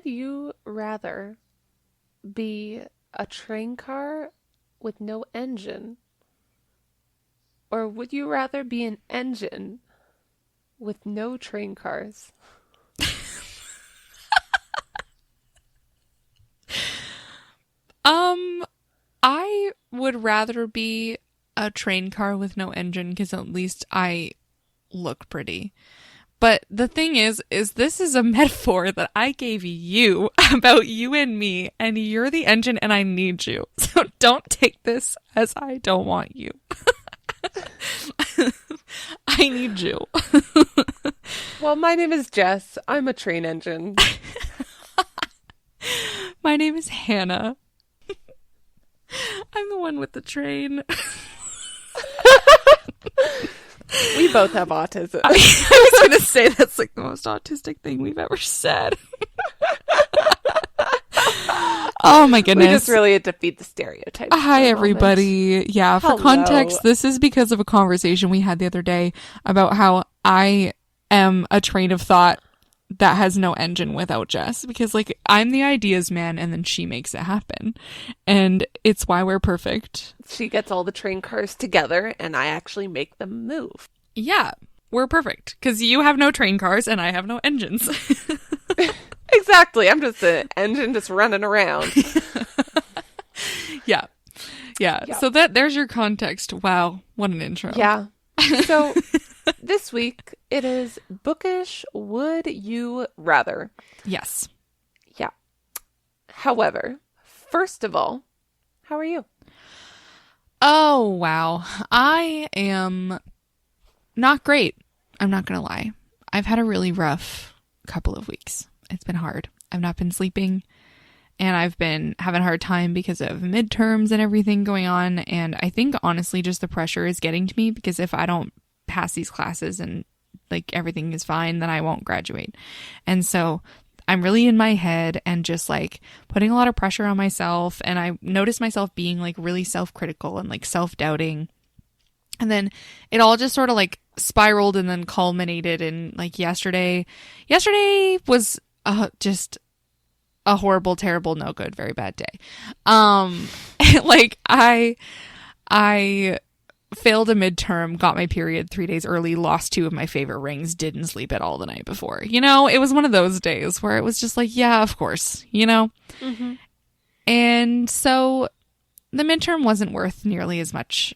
Would you rather be a train car with no engine, or would you rather be an engine with no train cars? I would rather be a train car with no engine because at least I look pretty. But the thing is this is a metaphor that I gave you about you and me, and you're the engine and I need you. So don't take this as I don't want you. I need you. Well, my name is Jess. I'm a train engine. My name is Hannah. I'm the one with the train. We both have autism. I was going to say that's like the most autistic thing we've ever said. Oh my goodness. We just really had to feed the stereotypes. Hi, everybody. Yeah, for Hello. context, this is because of a conversation we had the other day about how I am a train of thought that has no engine without Jess, because like I'm the ideas man and then she makes it happen, and it's why we're perfect. She gets all the train cars together and I actually make them move. Yeah, we're perfect because you have no train cars and I have no engines. Exactly. I'm just an engine just running around. Yeah. So there's your context. Wow, what an intro. Yeah. So this week it is Bookish Would You Rather. Yes. Yeah. However, first of all, how are you? Oh, wow. I am not great. I'm not going to lie. I've had a really rough couple of weeks. It's been hard. I've not been sleeping, and I've been having a hard time because of midterms and everything going on. And I think honestly, just the pressure is getting to me, because if I don't pass these classes and like everything is fine, then I won't graduate. And so I'm really in my head and just like putting a lot of pressure on myself. And I noticed myself being like really self-critical and like self-doubting. And then it all just sort of like spiraled and then culminated in like yesterday. Yesterday was just a horrible, terrible, no good, very bad day. Like I failed a midterm, got my period 3 days early, lost 2 of my favorite rings, didn't sleep at all the night before. You know, it was one of those days where it was just like, yeah, of course, you know? Mm-hmm. And so the midterm wasn't worth nearly as much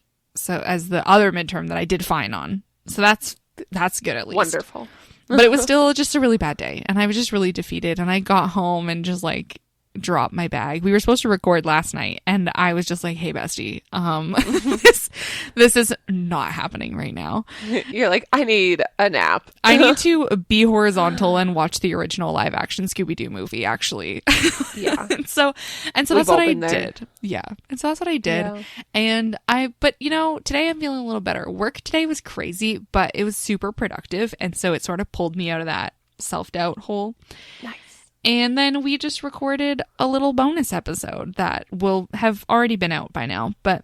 as the other midterm that I did fine on. So that's good at least. Wonderful. But it was still just a really bad day, and I was just really defeated, and I got home and just like dropped my bag. We were supposed to record last night, and I was just like, hey bestie, this is not happening right now. You're like, I need a nap. I need to be horizontal and watch the original live action Scooby-Doo movie, actually. Yeah. and so that's what I did. Yeah. And so that's what I did. Yeah. But you know, today I'm feeling a little better. Work today was crazy, but it was super productive, and so it sort of pulled me out of that self-doubt hole. Nice. And then we just recorded a little bonus episode that will have already been out by now. But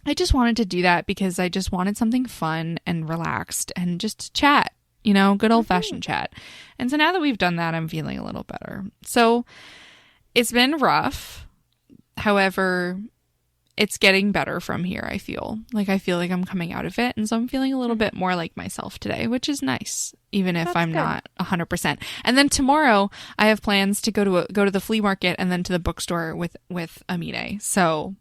I just wanted to do that because I just wanted something fun and relaxed and just to chat, you know, good old-fashioned chat. And so now that we've done that, I'm feeling a little better. So it's been rough. However, it's getting better from here, I feel. Like I'm coming out of it. And so I'm feeling a little bit more like myself today, which is nice, even if I'm not 100%. And then tomorrow I have plans to go to the flea market and then to the bookstore with Amine. So.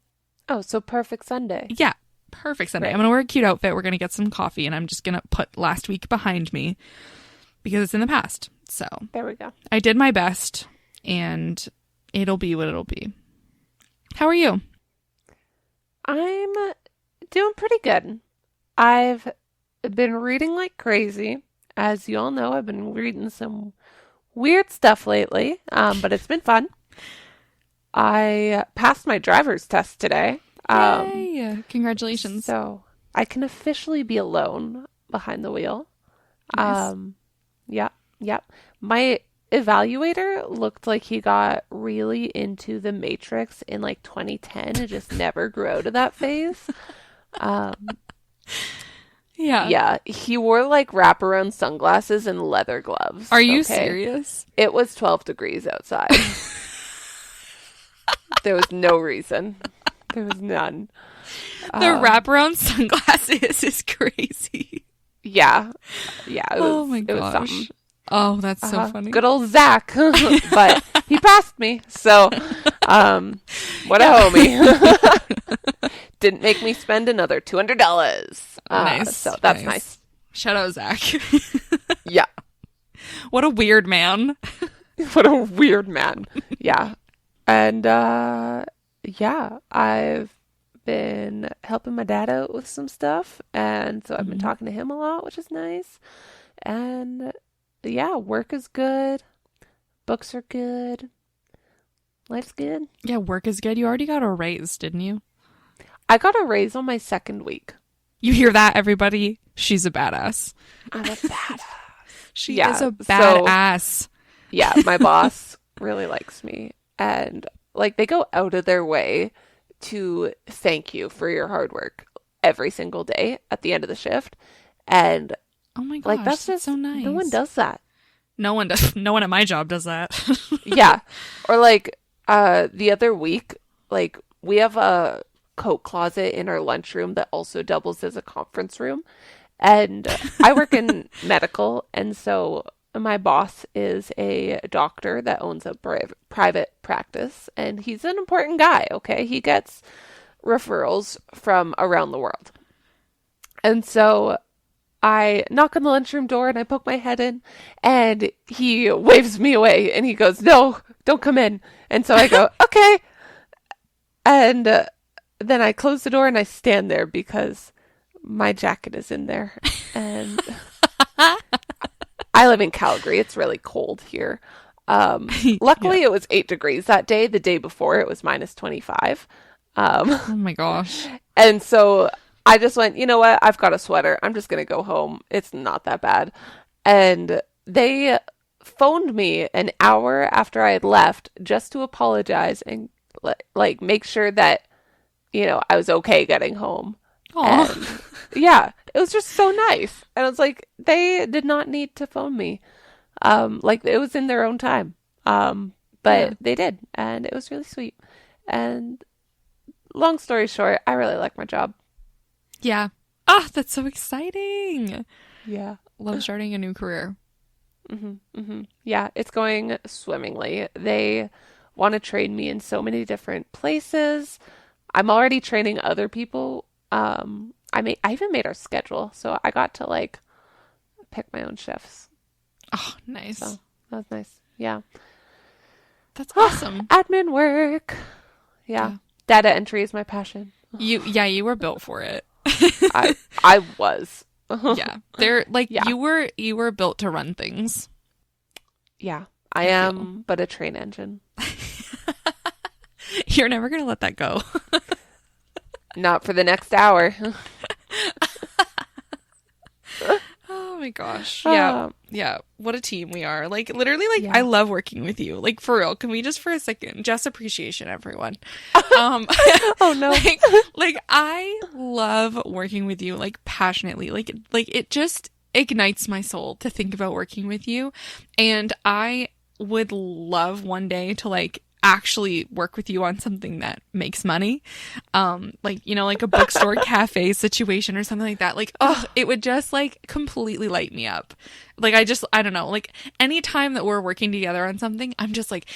Oh, so perfect Sunday. Yeah, perfect Sunday. Right. I'm going to wear a cute outfit. We're going to get some coffee, and I'm just going to put last week behind me because it's in the past. So. There we go. I did my best, and it'll be what it'll be. How are you? I'm doing pretty good. I've been reading like crazy. As you all know, I've been reading some weird stuff lately, but it's been fun. I passed my driver's test today. Yay! Congratulations. So I can officially be alone behind the wheel. Nice. Yeah. My evaluator looked like he got really into the Matrix in like 2010 and just never grew out of that phase. Yeah. Yeah, he wore like wraparound sunglasses and leather gloves. Are you Okay. serious? It was 12 degrees outside. There was no reason. There was none. The wraparound sunglasses is crazy. Yeah. Yeah, Oh my it was something. gosh. Oh, that's so funny. Good old Zach. But he passed me. So, what a homie. Didn't make me spend another $200. Nice. So that's nice. Shout out Zach. Yeah. What a weird man. What a weird man. Yeah. And, yeah, I've been helping my dad out with some stuff. And so I've been talking to him a lot, which is nice. And yeah, work is good. Books are good. Life's good. Yeah, work is good. You already got a raise, didn't you? I got a raise on my second week. You hear that, everybody? She's a badass. I'm a badass. She is a badass. Yeah, my boss really likes me. And like they go out of their way to thank you for your hard work every single day at the end of the shift. And oh my gosh, like that's just so nice. No one does that. No one does. No one at my job does that. Yeah. Or like the other week, like we have a coat closet in our lunchroom that also doubles as a conference room. And I work in medical, and so my boss is a doctor that owns a private practice, and he's an important guy, okay? He gets referrals from around the world. And so I knock on the lunchroom door and I poke my head in, and he waves me away and he goes, "No, don't come in." And so I go, "Okay." And then I close the door and I stand there because my jacket is in there. And I live in Calgary. It's really cold here. Luckily, It was 8 degrees that day. The day before, it was minus 25. Oh my gosh. And so I just went, you know what? I've got a sweater. I'm just going to go home. It's not that bad. And they phoned me an hour after I had left just to apologize and like make sure that, I was okay getting home. Aww. And yeah, it was just so nice. And I was like, they did not need to phone me. Like it was in their own time. But they did, and it was really sweet. And long story short, I really like my job. Yeah. Ah, that's so exciting. Yeah. Love starting a new career. Yeah, it's going swimmingly. They want to train me in so many different places. I'm already training other people. I even made our schedule, so I got to like pick my own shifts. Oh, nice. So that was nice. Yeah. That's awesome. Admin work. Yeah. Data entry is my passion. You were built for it. I was. Yeah. They're like you were built to run things. Yeah. I am but a train engine. You're never going to let that go. Not for the next hour. Oh my gosh. Yeah. Yeah. What a team we are. Like literally I love working with you. Like for real. Can we just for a second, Jess appreciation, everyone. Oh no. Like I love working with you like passionately. Like it just ignites my soul to think about working with you. And I would love one day to like actually work with you on something that makes money. Like a bookstore cafe situation or something like that. Like, oh, it would just like completely light me up. Like I don't know, like anytime that we're working together on something, I'm just like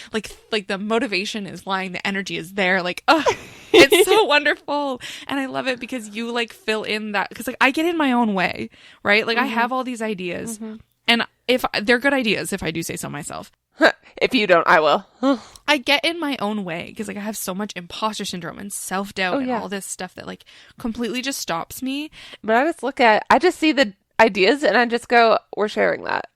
the motivation is lying, the energy is there. Like, oh, it's so wonderful. And I love it because you like fill in that, because like I get in my own way, right? Like I have all these ideas and if they're good ideas, if I do say so myself. If you don't, I will. I get in my own way because like I have so much imposter syndrome and self-doubt and all this stuff that like completely just stops me. But I just see the ideas and I just go, we're sharing that.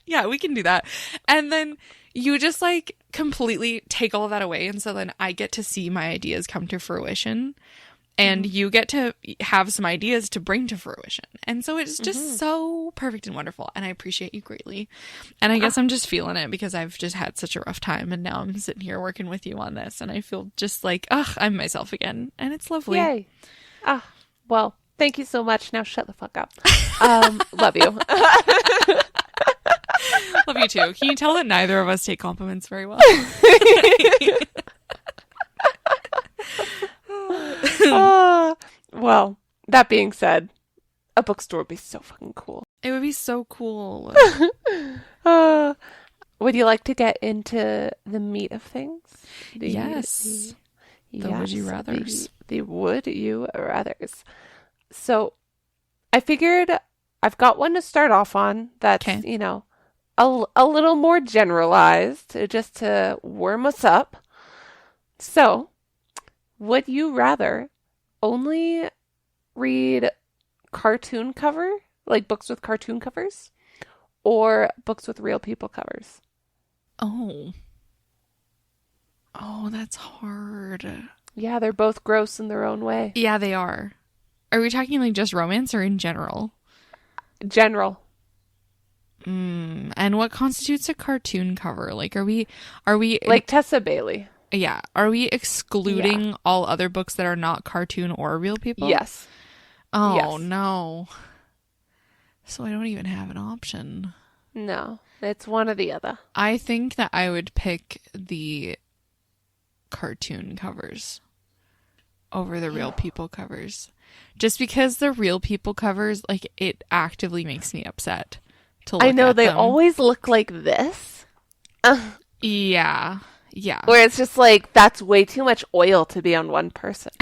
Yeah, we can do that. And then you just like completely take all of that away. And so then I get to see my ideas come to fruition. And you get to have some ideas to bring to fruition. And so it's just so perfect and wonderful. And I appreciate you greatly. And I guess I'm just feeling it because I've just had such a rough time. And now I'm sitting here working with you on this. And I feel just like, I'm myself again. And it's lovely. Yay. Well, Thank you so much. Now shut the fuck up. Love you. Love you too. Can you tell that neither of us take compliments very well? Well, that being said, a bookstore would be so fucking cool. It would be so cool. Would you like to get into the meat of things? Yes. The would you rathers. The would you rathers. So I figured I've got one to start off on that's, Okay. you know, a little more generalized just to warm us up. So, would you rather only read cartoon cover, like books with cartoon covers, or books with real people covers? Oh, that's hard. Yeah, they're both gross in their own way. Yeah, they are. Are we talking like just romance or in general? General. And what constitutes a cartoon cover? Like, are we Like Tessa Bailey. yeah, are we excluding all other books that are not cartoon or real people? Yes. Oh, Yes. no. So I don't even have an option. No, it's one or the other. I think that I would pick the cartoon covers over the real people covers. Just because the real people covers, like, it actively makes me upset to look I know at they them. always look like this. Yeah. Yeah. Where it's just like, that's way too much oil to be on one person.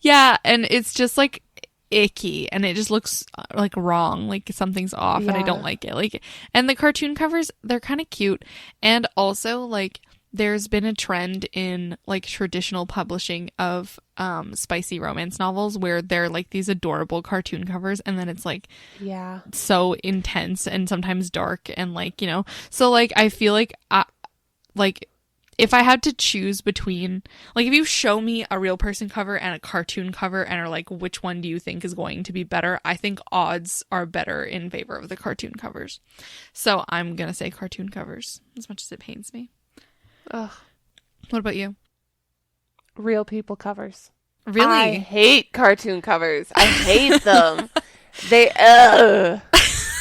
Yeah, and it's just like icky and it just looks like wrong, like something's off and I don't like it. Like, and the cartoon covers, they're kind of cute, and also like there's been a trend in like traditional publishing of spicy romance novels where they're like these adorable cartoon covers and then it's like so intense and sometimes dark and like, you know, so like I feel like like if I had to choose between, like, if you show me a real person cover and a cartoon cover and are like, which one do you think is going to be better? I think odds are better in favor of the cartoon covers. So I'm going to say cartoon covers, as much as it pains me. Ugh. What about you? Real people covers. Really? I hate cartoon covers. I hate them. They,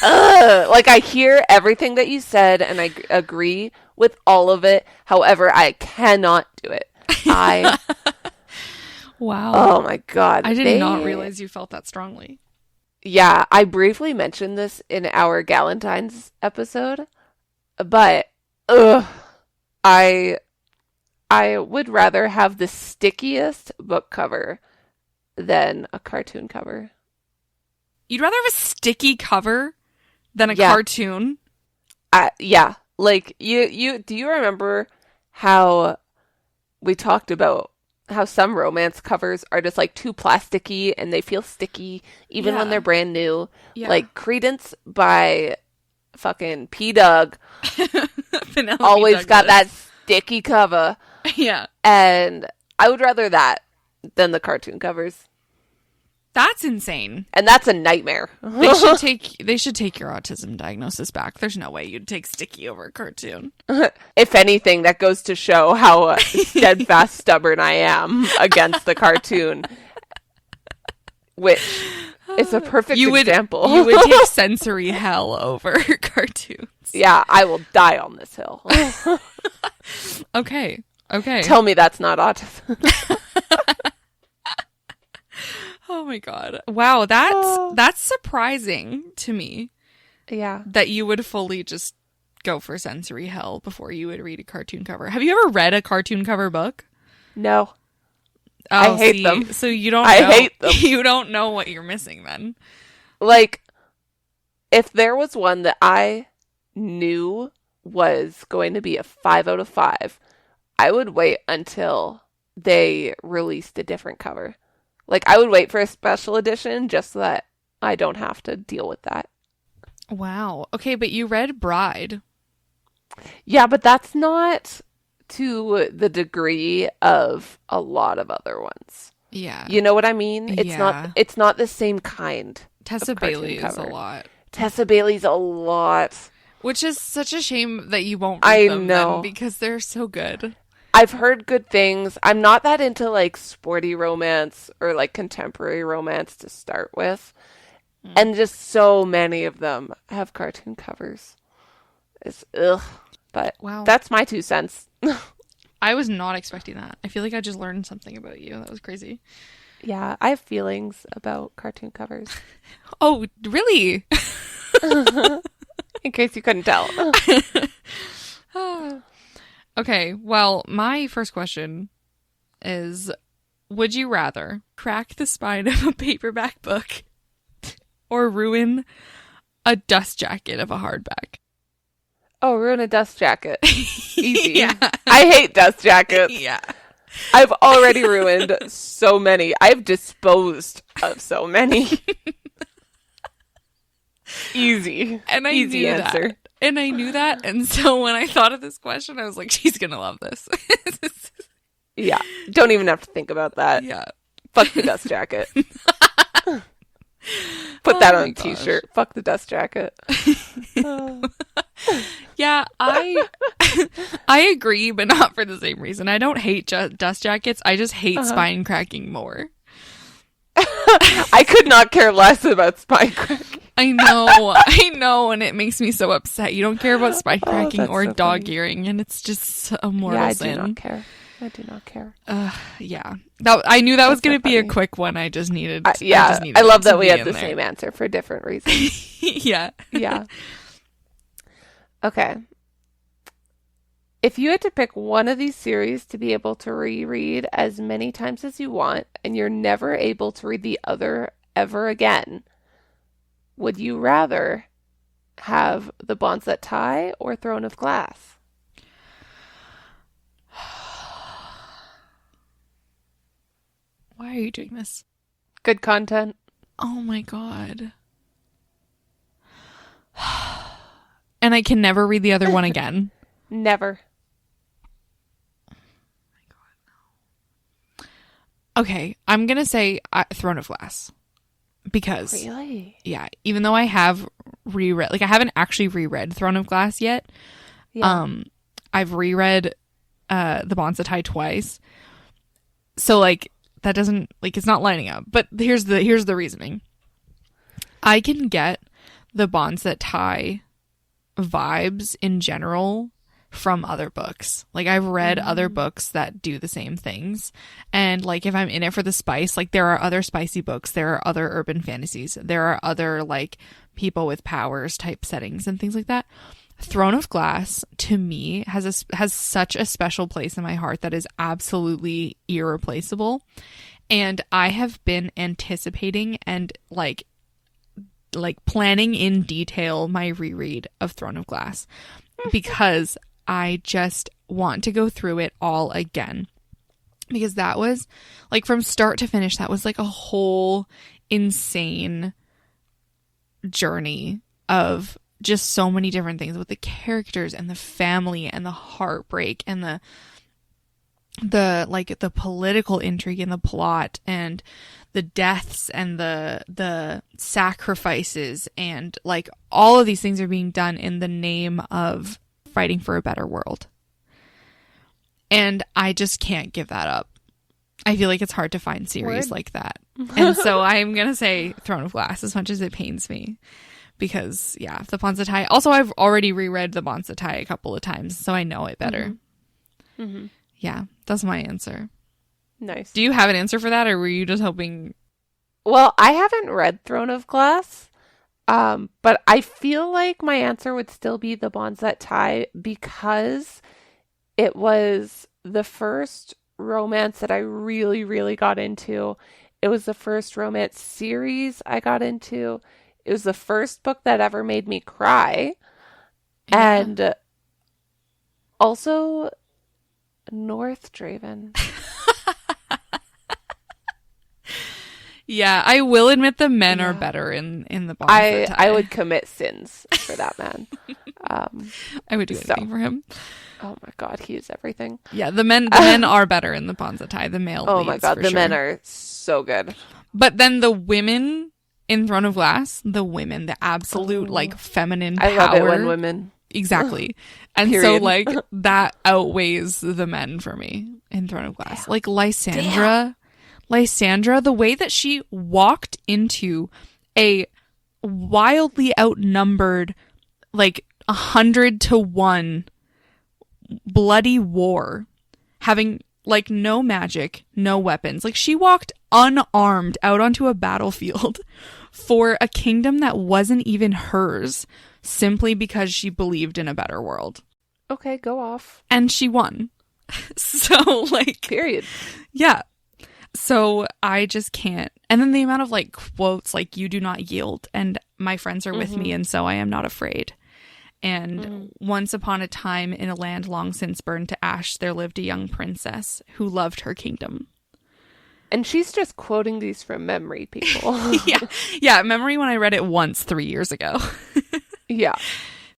like, I hear everything that you said and I agree with all of it. However, I cannot do it. Wow. Oh my God. I did not realize you felt that strongly. Yeah, I briefly mentioned this in our Galentine's episode, but I would rather have the stickiest book cover than a cartoon cover. You'd rather have a sticky cover than a cartoon? Yeah. Like, you do you remember how we talked about how some romance covers are just like too plasticky and they feel sticky even when they're brand new? Yeah. Like Credence by fucking P. Doug Penelope always Douglas. got that sticky cover. Yeah. And I would rather that than the cartoon covers. That's insane. And that's a nightmare. They should take your autism diagnosis back. There's no way you'd take sticky over a cartoon. If anything, that goes to show how steadfast, stubborn I am against the cartoon, which is a perfect example. You would take sensory hell over cartoons. Yeah, I will die on this hill. Okay. Tell me that's not autism. Oh my God. Wow, that's surprising to me. Yeah. That you would fully just go for sensory hell before you would read a cartoon cover. Have you ever read a cartoon cover book? No. Oh, I hate them. So you don't I know, hate them. You don't know what you're missing then. Like, if there was one that I knew was going to be a 5 out of 5, I would wait until they released a different cover. Like, I would wait for a special edition just so that I don't have to deal with that. Wow. Okay, but you read Bride. Yeah, but that's not to the degree of a lot of other ones. Yeah. You know what I mean? It's not the same kind. Tessa of cartoon Bailey is cover. a lot. Tessa Bailey's a lot. Which is such a shame that you won't I read them know. then because they're so good. I've heard good things. I'm not that into like sporty romance or like contemporary romance to start with. And just so many of them have cartoon covers. It's ugh. But Wow. that's my 2 cents. I was not expecting that. I feel like I just learned something about you. That was crazy. Yeah, I have feelings about cartoon covers. Oh, really? In case you couldn't tell. Okay, well, my first question is, would you rather crack the spine of a paperback book or ruin a dust jacket of a hardback? Oh, ruin a dust jacket. Easy. Yeah. I hate dust jackets. Yeah. I've already ruined so many. I've disposed of so many. Easy. And I Easy knew answer. that. And I knew that. And so when I thought of this question, I was like, she's going to love this. Yeah. Don't even have to think about that. Yeah. Fuck the dust jacket. Put that on a gosh. t-shirt. Fuck the dust jacket. Yeah, I agree, but not for the same reason. I don't hate dust jackets. I just hate spine cracking more. I could not care less about spine cracking. I know, and it makes me so upset. You don't care about spine cracking or so dog funny. earring, and it's just a mortal Yeah, I sin. do not care. I do not care. Yeah, I knew that was going to be a funny. quick one. I just needed. I love that we had the there. same answer for different reasons. Yeah. Yeah. Okay. If you had to pick one of these series to be able to reread as many times as you want, and you're never able to read the other ever again, would you rather have The Bonds That Tie or Throne of Glass? Why are you doing this? Good content. Oh my god. And I can never read the other one again. Never. Okay, I'm going to say Throne of Glass. Because, Really? yeah, even though I have reread, like I haven't actually reread Throne of Glass yet. Yeah. I've reread The Bonds That Tie twice. So, like, that doesn't, like, it's not lining up. But here's the reasoning. I can get The Bonds That Tie vibes in general from other books. Like, I've read other books that do the same things, and like if I'm in it for the spice, like there are other spicy books, there are other urban fantasies, there are other like people with powers type settings and things like that. Throne of Glass to me has such a special place in my heart that is absolutely irreplaceable, and I have been anticipating and like planning in detail my reread of Throne of Glass because I just want to go through it all again. Because that was, like, from start to finish, that was like a whole insane journey of just so many different things with the characters and the family and the heartbreak and the political intrigue and the plot and the deaths and the sacrifices, and like all of these things are being done in the name of fighting for a better world. And I just can't give that up. I feel like it's hard to find series like that. And so I'm going to say Throne of Glass, as much as it pains me. Because, yeah, The Bonds That Tie. Also, I've already reread The Bonds That Tie a couple of times, so I know it better. Mm-hmm. Yeah, that's my answer. Nice. Do you have an answer for that, or were you just hoping? Well, I haven't read Throne of Glass, but I feel like my answer would still be The Bonds That Tie because it was the first romance that I really, really got into. It was the first romance series I got into. It was the first book that ever made me cry. Yeah. And also North Draven. Yeah, I will admit the men are better in The Bonds That Tie. I would commit sins for that man. I would do anything for him. Oh my god, he is everything. Yeah, the men are better in The Bonds That Tie, the male Oh leads, my god, for the sure. men are so good. But then the women in Throne of Glass, the absolute like feminine power. I love it when women exactly. And so Period. like that outweighs the men for me in Throne of Glass. Damn. Like Lysandra, the way that she walked into a wildly outnumbered, like 100-1 bloody war, having like no magic, no weapons. Like she walked unarmed out onto a battlefield for a kingdom that wasn't even hers, simply because she believed in a better world. Okay, go off. And she won. So like, Period. yeah. So I just can't. And then the amount of like quotes like "you do not yield" and "my friends are with me and so I am not afraid." And once upon a time in a land long since burned to ash, there lived a young princess who loved her kingdom. And she's just quoting these from memory, people. Yeah, memory when I read it once 3 years ago. Yeah.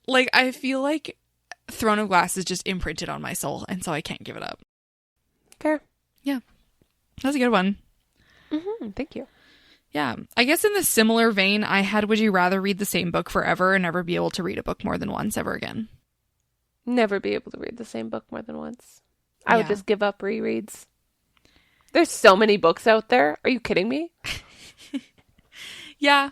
Like, I feel like Throne of Glass is just imprinted on my soul, and so I can't give it up. Fair. Yeah. That's a good one. Thank you. Yeah. I guess in the similar vein, I had Would You Rather read the same book forever and never be able to read a book more than once ever again? Never be able to read the same book more than once. I would Yeah. just give up rereads. There's so many books out there. Are you kidding me? Yeah.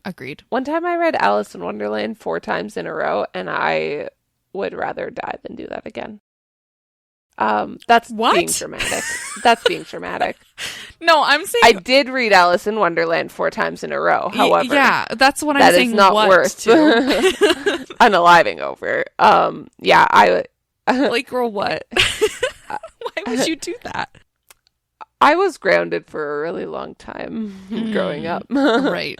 Agreed. One time I read Alice in Wonderland 4 times in a row, and I would rather die than do that again. That's What? being dramatic. That's being dramatic. No, I'm saying I did read Alice in Wonderland 4 times in a row. However, yeah, that's what I'm that saying. is not what worth to. unaliving over. Yeah, I Like, girl, what? Why would you do that? I was grounded for a really long time growing up. Right.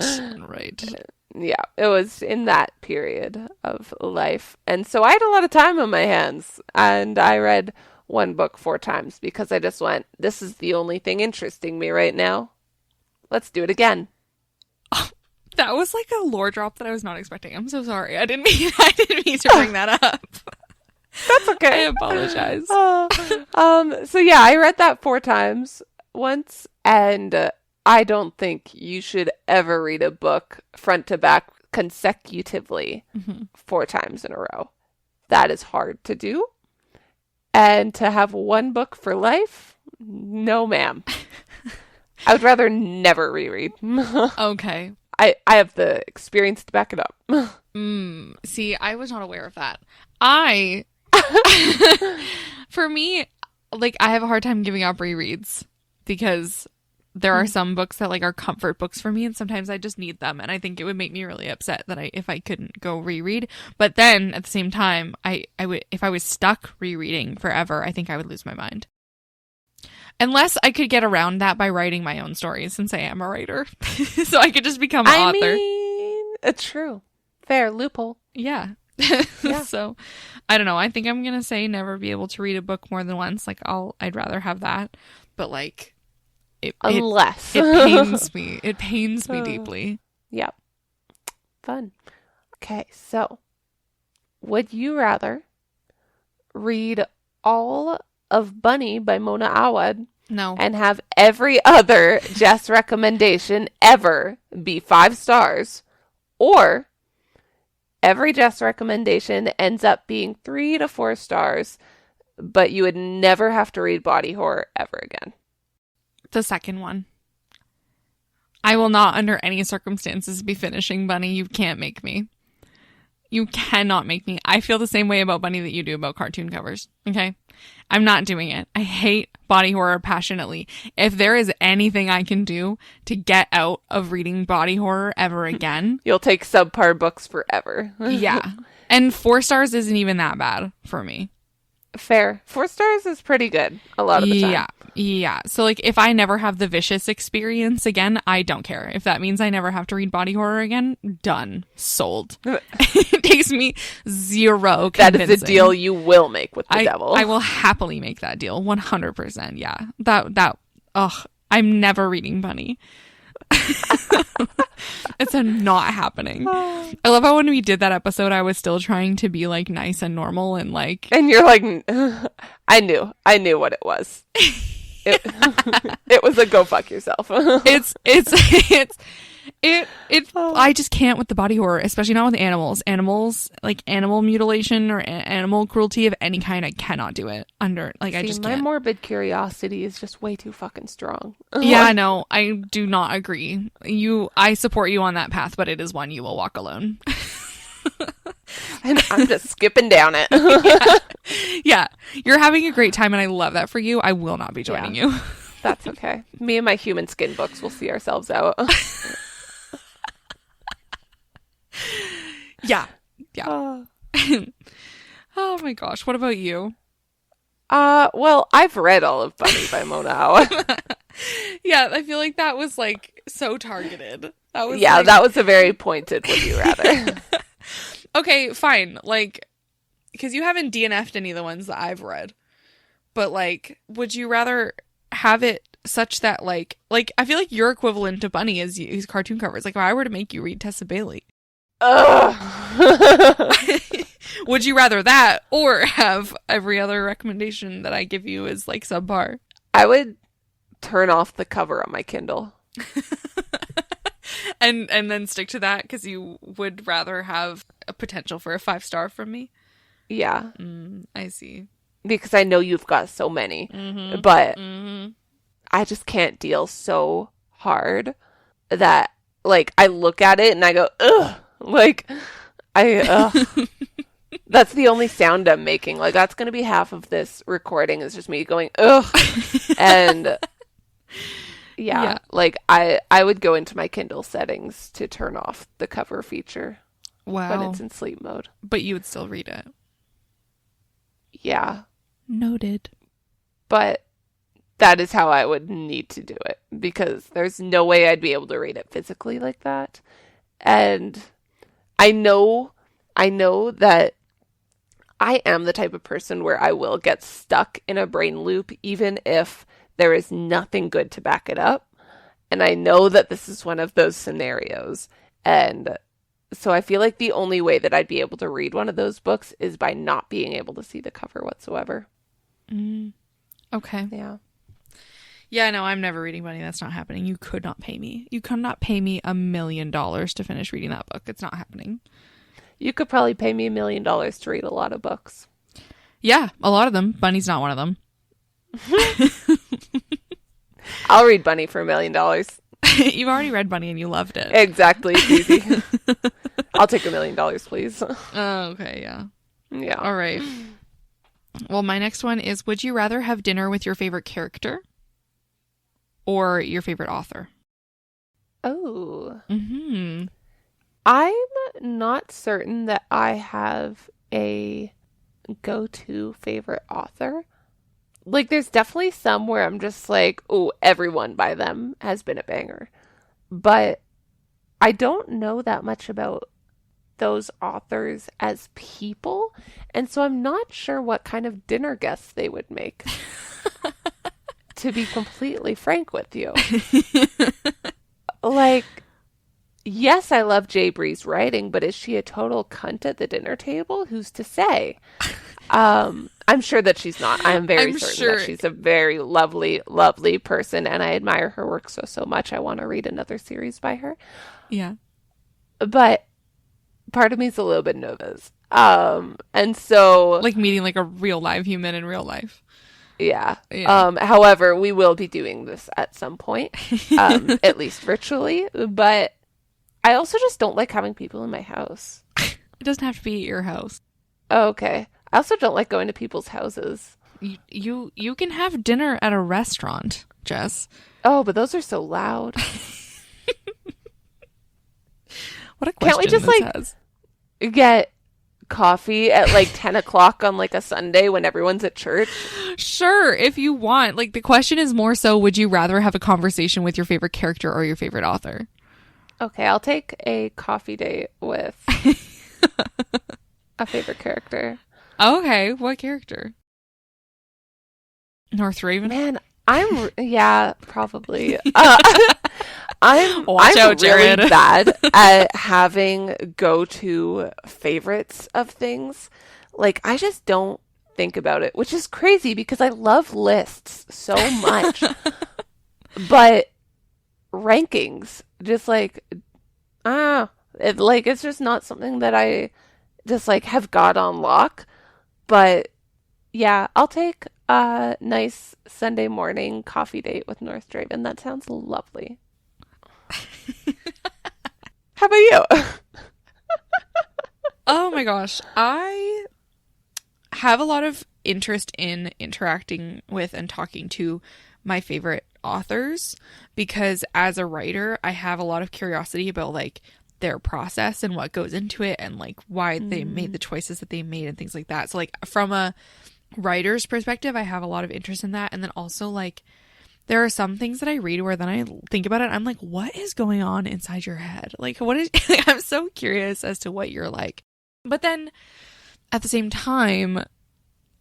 Yeah, it was in that period of life. And so I had a lot of time on my hands, and I read one book 4 times because I just went, this is the only thing interesting me right now. Let's do it again. That was like a lore drop that I was not expecting. I'm so sorry. I didn't mean to bring that up. That's okay. I apologize. So yeah, I read that 4 times once, and I don't think you should ever read a book front to back consecutively 4 times in a row. That is hard to do. And to have one book for life? No, ma'am. I would rather never reread. Okay. I have the experience to back it up. See, I was not aware of that. For me, like, I have a hard time giving up rereads because there are some books that like are comfort books for me, and sometimes I just need them, and I think it would make me really upset that if I couldn't go reread. But then at the same time, I would, if I was stuck rereading forever, I think I would lose my mind. Unless I could get around that by writing my own stories, since I am a writer, so I could just become an author. I mean, it's true. Fair loophole. Yeah. Yeah. So I don't know. I think I'm gonna say never be able to read a book more than once. Like I'd rather have that, but like. Unless. It pains me. It pains me deeply. Yep. Fun. Okay, so would you rather read all of Bunny by Mona Awad No. and have every other Jess recommendation ever be 5 stars, or every Jess recommendation ends up being 3 to 4 stars, but you would never have to read body horror ever again? The second one. I will not under any circumstances be finishing Bunny. You can't make me. You cannot make me. I feel the same way about Bunny that you do about cartoon covers. Okay? I'm not doing it. I hate body horror passionately. If there is anything I can do to get out of reading body horror ever again. You'll take subpar books forever. Yeah. And 4 stars isn't even that bad for me. Fair. 4 stars is pretty good a lot of the time. Yeah. So, like, if I never have the vicious experience again, I don't care. If that means I never have to read body horror again, done. Sold. It takes me 0 convincing. That is a deal you will make with the devil. I will happily make that deal. 100%. Yeah. I'm never reading Bunny. It's not happening. I love how when we did that episode, I was still trying to be like nice and normal and like. And you're like, I knew what it was. It it was a go fuck yourself. I just can't with the body horror, especially not with animals, like animal mutilation or animal cruelty of any kind. I cannot do it under, like, I See, just my can't. morbid curiosity is just way too fucking strong. Yeah, no, I do not agree. I support you on that path, but it is one you will walk alone. And I'm just skipping down it. Yeah, you're having a great time, and I love that for you. I will not be joining you. That's okay. Me and my human skin books will see ourselves out. Yeah. Oh my gosh, what about you? Well, I've read all of Bunny by Mona Hao. Yeah, I feel like that was like so targeted. That was a very pointed would you rather. Okay, fine. Like, because you haven't DNF'd any of the ones that I've read. But, like, would you rather have it such that, like, I feel like your equivalent to Bunny is cartoon covers. Like, if I were to make you read Tessa Bailey. Ugh. Would you rather that or have every other recommendation that I give you is, like, subpar? I would turn off the cover on my Kindle. And then stick to that because you would rather have a potential for a 5-star from me? Yeah. I see. Because I know you've got so many. Mm-hmm. But Mm-hmm. I just can't deal so hard that, like, I look at it and I go, ugh. Like, ugh. That's the only sound I'm making. Like, that's going to be half of this recording is just me going, ugh. And... Yeah, like I would go into my Kindle settings to turn off the cover feature when it's in sleep mode. But you would still read it. Yeah. Noted. But that is how I would need to do it because there's no way I'd be able to read it physically like that. And I know that I am the type of person where I will get stuck in a brain loop even if there is nothing good to back it up. And I know that this is one of those scenarios. And so I feel like the only way that I'd be able to read one of those books is by not being able to see the cover whatsoever. Okay. Yeah. Yeah, no, I'm never reading Bunny. That's not happening. You could not pay me. You could not pay me $1 million to finish reading that book. It's not happening. You could probably pay me $1 million to read a lot of books. Yeah, a lot of them. Bunny's not one of them. I'll read Bunny for $1 million. You've already read Bunny and you loved it. Exactly. It's easy. I'll take $1 million, please. Oh, okay, yeah. Yeah. All right. Well, my next one is, would you rather have dinner with your favorite character or your favorite author? Oh. Mm-hmm. I'm not certain that I have a go-to favorite author. Like, there's definitely some where I'm just like, oh, everyone by them has been a banger. But I don't know that much about those authors as people. And so I'm not sure what kind of dinner guests they would make. To be completely frank with you. Like, yes, I love Jay Bree's writing, but is she a total cunt at the dinner table? Who's to say? I'm sure that she's not. I am very certain that she's a very lovely, lovely person, and I admire her work so much. I want to read another series by her. Yeah. But part of me is a little bit nervous. And so... Like meeting like a real live human in real life. Yeah. Yeah. However, we will be doing this at some point, at least virtually. But I also just don't like having people in my house. It doesn't have to be at your house. Oh, okay. I also don't like going to people's houses. You can have dinner at a restaurant, Jess. Oh, but those are so loud. What a question. Can't we just this like has. get coffee at like 10 o'clock on like a Sunday when everyone's at church? Sure, if you want. Like, the question is more so, would you rather have a conversation with your favorite character or your favorite author? Okay, I'll take a coffee date with a favorite character. Okay, what character? North Raven? Man, yeah, probably. I'm Watch out, really Jared. bad at having go-to favorites of things. Like, I just don't think about it, which is crazy because I love lists so much. But rankings, just like, it's just not something that I just like have got on lock. But yeah, I'll take a nice Sunday morning coffee date with North Draven. That sounds lovely. How about you? Oh my gosh. I have a lot of interest in interacting with and talking to my favorite authors because as a writer, I have a lot of curiosity about like their process and what goes into it and like why they made the choices that they made and things like that. So like from a writer's perspective, I have a lot of interest in that. And then also like there are some things that I read where then I think about it, I'm like, what is going on inside your head? Like what is I'm so curious as to what you're like. But then at the same time,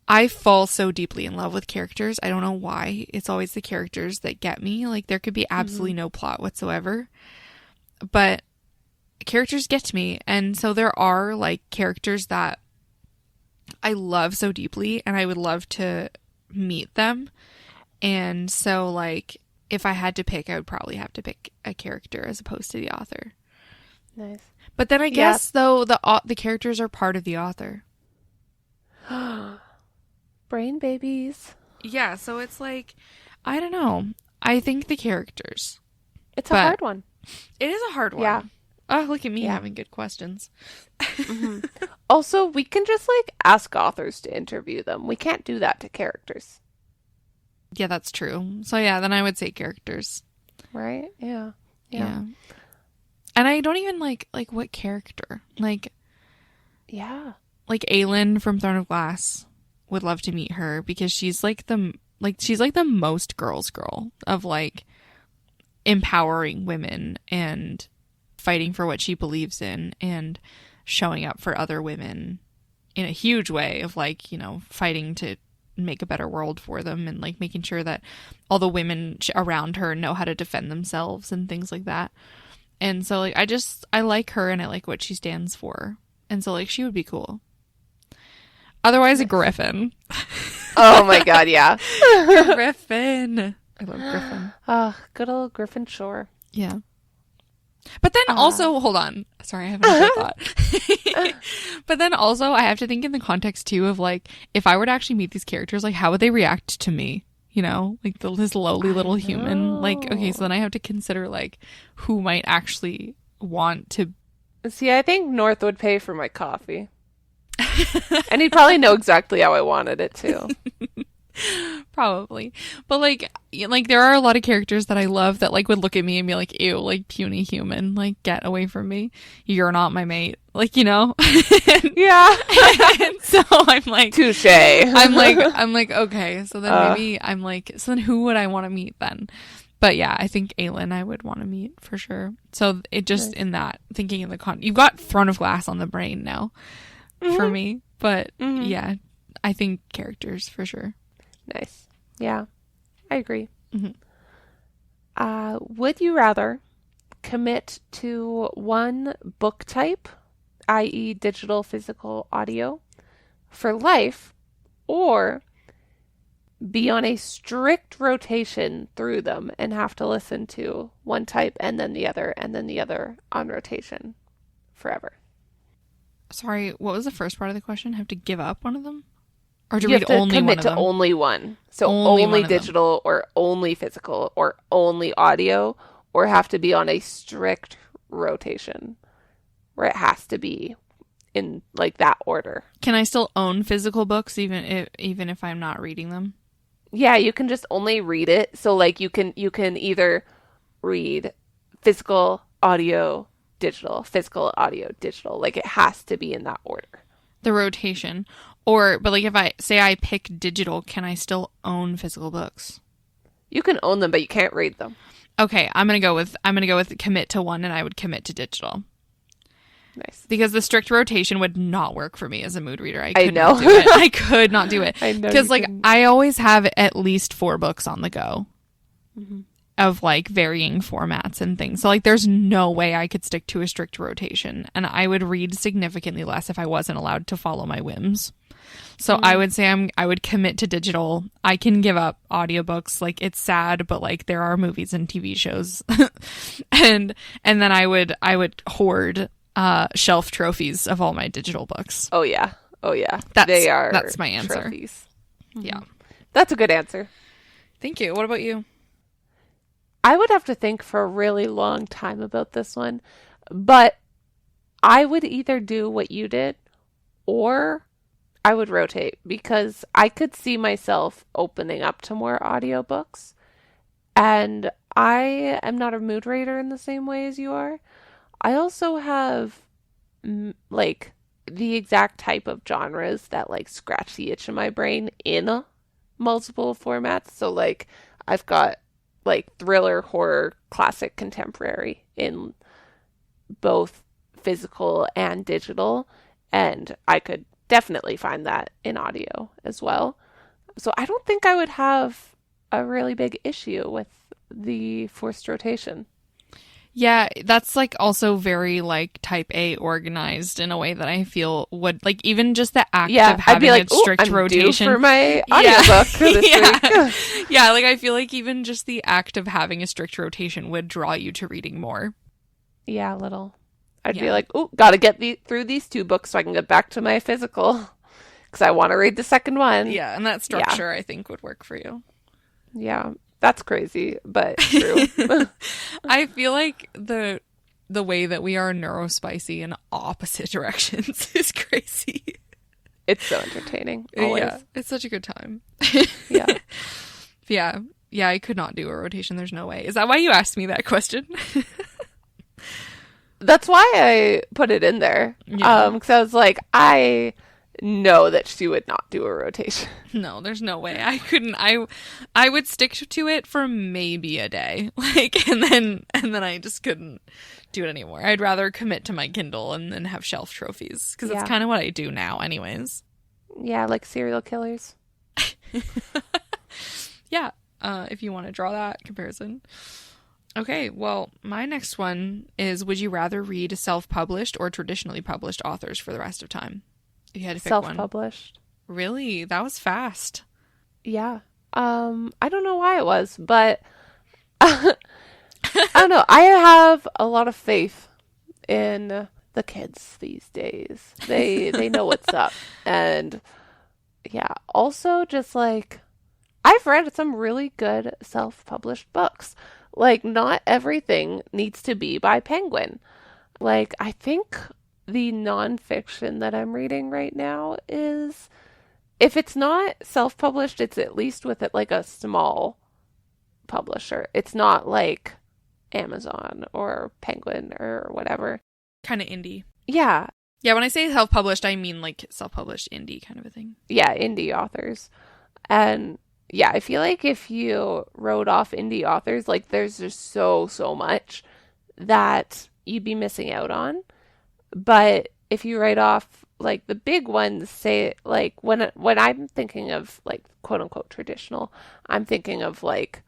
I fall so deeply in love with characters. I don't know why. It's always the characters that get me. Like there could be absolutely no plot whatsoever, but characters get to me. And so there are like characters that I love so deeply and I would love to meet them. And so like if I had to pick, I would probably have to pick a character as opposed to the author. Nice. But then I guess though the characters are part of the author. Brain babies. Yeah, so it's like, I don't know. I think the characters. It's a hard one. It is a hard one. Yeah. Oh, look at me having good questions. Also, we can just like ask authors to interview them. We can't do that to characters. Yeah, that's true. So yeah, then I would say characters. Right? Yeah. And I don't even like what character. Like Aelin from Throne of Glass. Would love to meet her because she's like the most girl's girl of like empowering women and fighting for what she believes in and showing up for other women in a huge way of like, you know, fighting to make a better world for them and like making sure that all the women around her know how to defend themselves and things like that. And so like I like her and I like what she stands for. And so like she would be cool. Otherwise, a griffin. Oh my god, yeah. Griffin. I love Griffin. Good old Griffin Shore. Yeah. But then also, hold on. Sorry, I have another thought. But then also, I have to think in the context, too, of like, if I were to actually meet these characters, like, how would they react to me? You know? Like, this lowly little human. Like, okay, so then I have to consider, like, who might actually want to... See, I think North would pay for my coffee. And he'd probably know exactly how I wanted it too. Probably. But like there are a lot of characters that I love that like would look at me and be like, ew, like puny human, like get away from me. You're not my mate. Like, you know? Yeah. And so I'm like touche. I'm like, okay, so then maybe I'm like, so then who would I want to meet then? But yeah, I think Aelin I would want to meet for sure. So it just nice. In that thinking in the you've got Throne of Glass on the brain now. For me, but yeah, I think characters for sure. Nice. Yeah, I agree. Would you rather commit to one book type, i.e. digital, physical, audio, for life, or be on a strict rotation through them and have to listen to one type and then the other on rotation forever? Sorry, what was the first part of the question? Have to give up one of them? Or to you read have to only commit one of to them? Only one. So only digital or only physical or only audio, or have to be on a strict rotation where it has to be in like that order. Can I still own physical books even if I'm not reading them? Yeah, you can just only read it. So like you can either read physical, audio, digital, physical, audio, digital. Like it has to be in that order. The rotation. But like if I pick digital, can I still own physical books? You can own them, but you can't read them. Okay, I'm gonna go with commit to one, and I would commit to digital. Nice. Because the strict rotation would not work for me as a mood reader. I could not do it. I could not do it. I know. Because like I always have at least 4 books on the go. Of like varying formats and things. So like there's no way I could stick to a strict rotation, and I would read significantly less if I wasn't allowed to follow my whims. So I would say I would commit to digital. I can give up audiobooks. Like, it's sad, but like there are movies and TV shows. and then I would hoard shelf trophies of all my digital books. Oh yeah. That's my answer. Trophies. Yeah. That's a good answer. Thank you. What about you? I would have to think for a really long time about this one, but I would either do what you did or I would rotate because I could see myself opening up to more audiobooks. And I am not a mood reader in the same way as you are. I also have like the exact type of genres that like scratch the itch in my brain in multiple formats. So like I've got like thriller, horror, classic, contemporary in both physical and digital, and I could definitely find that in audio as well. So I don't think I would have a really big issue with the forced rotation. Yeah, that's like also very like type A organized in a way that I feel would like even just the act of I'd be having like, a strict I'm rotation due for my audiobook this week. Yeah, like I feel like even just the act of having a strict rotation would draw you to reading more. Yeah, a little. I'd be like, oh, gotta get through these 2 books so I can get back to my physical because I want to read the second one. Yeah, and that structure I think would work for you. Yeah, that's crazy, but true. I feel like the way that we are neurospicy in opposite directions is crazy. It's so entertaining. Always. Yeah, it's such a good time. Yeah. Yeah, I could not do a rotation. There's no way. Is that why you asked me that question? That's why I put it in there. Yeah. Because I was like, I know that she would not do a rotation. No, there's no way. I couldn't. I would stick to it for maybe a day. Like, and then I just couldn't do it anymore. I'd rather commit to my Kindle and then have shelf trophies because that's kind of what I do now anyways. Yeah, like serial killers. Yeah. If you want to draw that comparison. Okay, well, my next one is, would you rather read self-published or traditionally published authors for the rest of time? If you had to pick one. Self-published. Really? That was fast. Yeah. I don't know why it was, but I don't know. I have a lot of faith in the kids these days. They know what's up. And yeah, also just like I've read some really good self-published books. Like, not everything needs to be by Penguin. Like, I think the nonfiction that I'm reading right now is, if it's not self-published, it's at least with it like a small publisher. It's not like Amazon or Penguin or whatever. Kind of indie. Yeah. Yeah, when I say self-published, I mean like self-published indie kind of a thing. Yeah, indie authors. And yeah, I feel like if you wrote off indie authors, like there's just so much that you'd be missing out on. But if you write off like the big ones, say like when I'm thinking of like quote unquote traditional, I'm thinking of like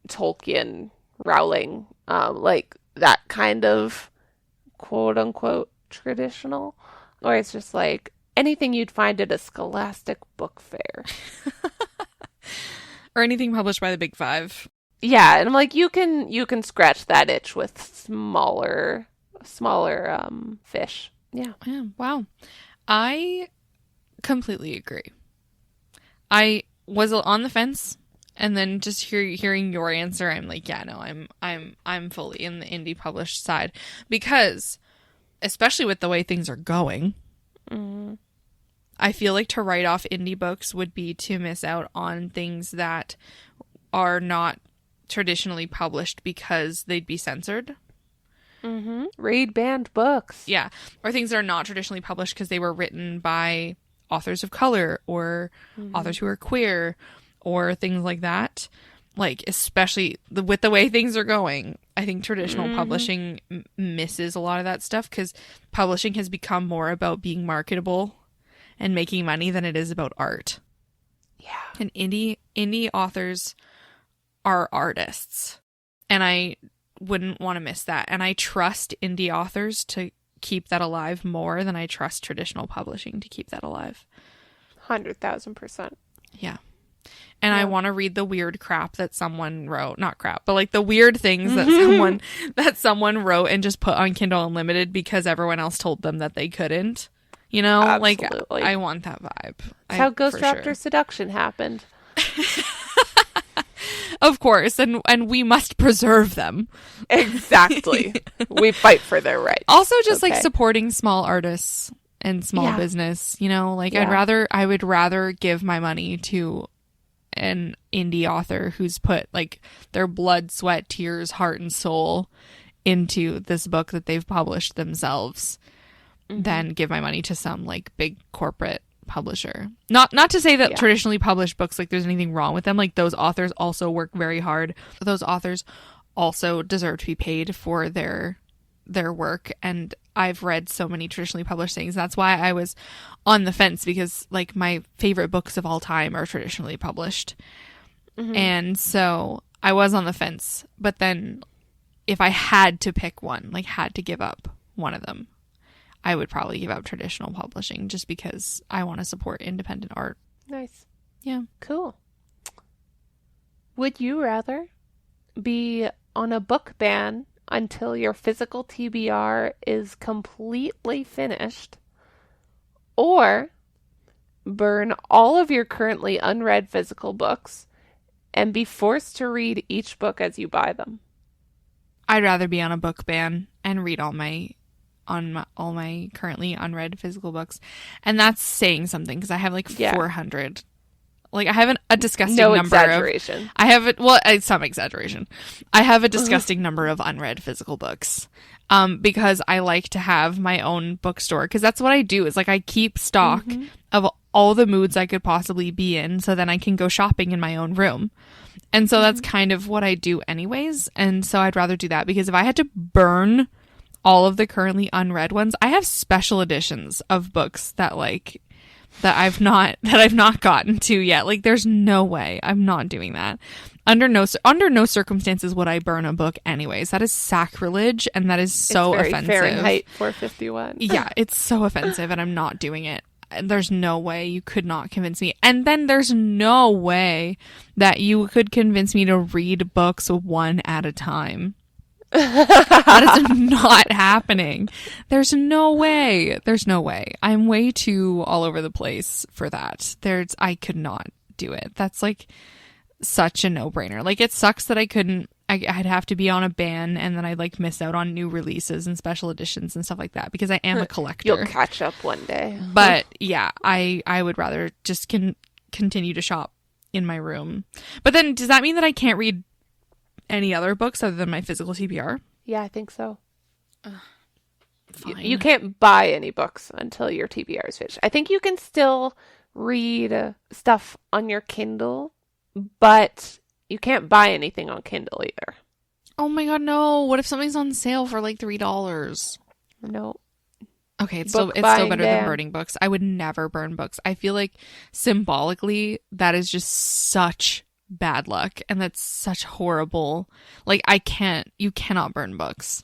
Tolkien, Rowling, like that kind of quote unquote traditional, or it's just like anything you'd find at a Scholastic book fair. Or anything published by the Big Five. Yeah, and I'm like, you can scratch that itch with smaller fish. Yeah. Yeah. Wow. I completely agree. I was on the fence, and then just hearing your answer, I'm like, yeah, no, I'm fully in the indie published side because, especially with the way things are going. Mm-hmm. I feel like to write off indie books would be to miss out on things that are not traditionally published because they'd be censored. Mm-hmm. Read banned books. Yeah. Or things that are not traditionally published because they were written by authors of color or authors who are queer or things like that. Like, especially with the way things are going, I think traditional publishing misses a lot of that stuff because publishing has become more about being marketable and making money than it is about art. Yeah. And indie authors are artists. And I wouldn't want to miss that. And I trust indie authors to keep that alive more than I trust traditional publishing to keep that alive. 100,000%. Yeah. And Yeah. I want to read the weird crap that someone wrote. Not crap, but like the weird things that someone wrote and just put on Kindle Unlimited because everyone else told them that they couldn't. You know? Absolutely. Like, I want that vibe. That's how Ghost Raptor Seduction happened. Of course, and we must preserve them. Exactly. We fight for their rights. Also, just like supporting small artists and small business, you know, like I would rather give my money to an indie author who's put like their blood, sweat, tears, heart, and soul into this book that they've published themselves than give my money to some like big corporate publisher. Not to say that traditionally published books, like there's anything wrong with them. Like those authors also work very hard. Those authors also deserve to be paid for their work. And I've read so many traditionally published things. That's why I was on the fence, because like my favorite books of all time are traditionally published. And so I was on the fence. But then if I had to pick one, like had to give up one of them, I would probably give up traditional publishing just because I want to support independent art. Nice. Yeah. Cool. Would you rather be on a book ban until your physical TBR is completely finished, or burn all of your currently unread physical books and be forced to read each book as you buy them? I'd rather be on a book ban and read all my currently unread physical books. And that's saying something, because I have like 400. Like I have a disgusting number exaggeration. It's some exaggeration. I have a disgusting number of unread physical books. Because I like to have my own bookstore, because that's what I do, is like I keep stock of all the moods I could possibly be in, so then I can go shopping in my own room. And so that's kind of what I do anyways. And so I'd rather do that, because if I had to burn all of the currently unread ones, I have special editions of books that I've not gotten to yet. Like there's no way I'm not doing that. Under no circumstances would I burn a book anyways. That is sacrilege, and that is so offensive. Fahrenheit 451. Yeah, it's so offensive, and I'm not doing it. There's no way you could not convince me. And then there's no way that you could convince me to read books one at a time. That is not happening. There's no way. I'm way too all over the place for that. I could not do it. That's like such a no-brainer. Like it sucks that I'd have to be on a ban, and then I'd like miss out on new releases and special editions and stuff like that, because I am a collector. You'll catch up one day. But yeah, I would rather just continue to shop in my room. But then does that mean that I can't read any other books other than my physical TBR? Yeah, I think so. Fine. You can't buy any books until your TBR is finished. I think you can still read stuff on your Kindle, but you can't buy anything on Kindle either. Oh my god, no. What if something's on sale for like $3? No. Okay, it's still better than burning books. I would never burn books. I feel like symbolically that is just such bad luck, and that's such horrible. Like you cannot burn books.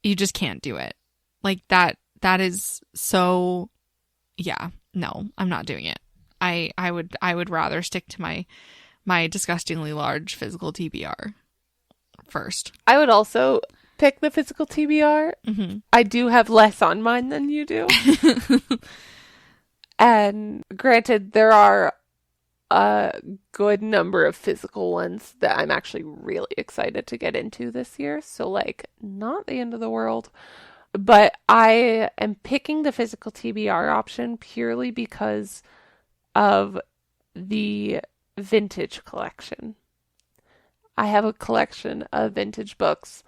You just can't do it. Like that is so, yeah, no, I'm not doing it. I would rather stick to my disgustingly large physical TBR first. I would also pick the physical TBR. I do have less on mine than you do. And granted, there are a good number of physical ones that I'm actually really excited to get into this year. So like, not the end of the world. But I am picking the physical TBR option purely because of the vintage collection. I have a collection of vintage books,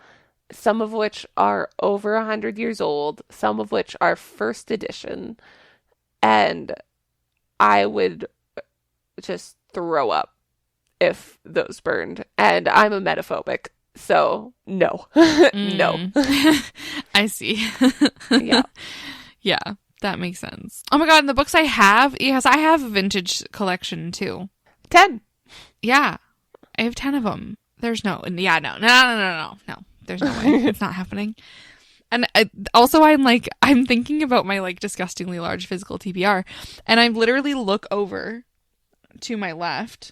some of which are over 100 years old, some of which are first edition, and I would just throw up if those burned. And I'm a metaphobic, so no. No. I see. Yeah. Yeah, that makes sense. Oh my god, and the books I have, yes, I have a vintage collection too. 10. Yeah, I have 10 of them. There's no. There's no way. It's not happening. And also I'm thinking about my like disgustingly large physical TBR, and I literally look over to my left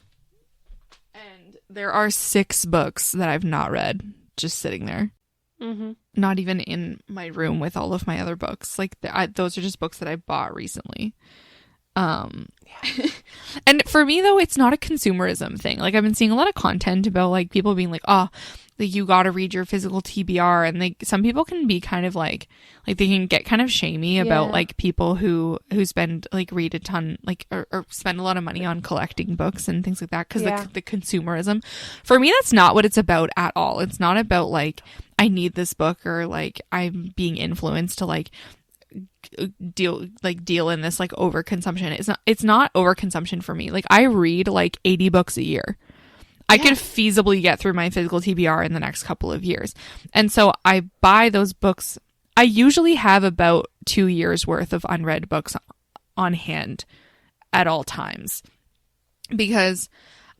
and there are 6 books that I've not read just sitting there. Mm-hmm. Not even in my room with all of my other books. Like those are just books that I bought recently. And for me though, it's not a consumerism thing. Like I've been seeing a lot of content about like people being like, oh, like you got to read your physical TBR, and like some people can be kind of like they can get kind of shamey about like people who spend like read a ton like or spend a lot of money on collecting books and things like that because the consumerism. For me, that's not what it's about at all. It's not about like I need this book or like I'm being influenced to like deal in this like overconsumption. It's not overconsumption for me. Like I read like 80 books a year. I could feasibly get through my physical TBR in the next couple of years. And so I buy those books. I usually have about 2 years worth of unread books on hand at all times because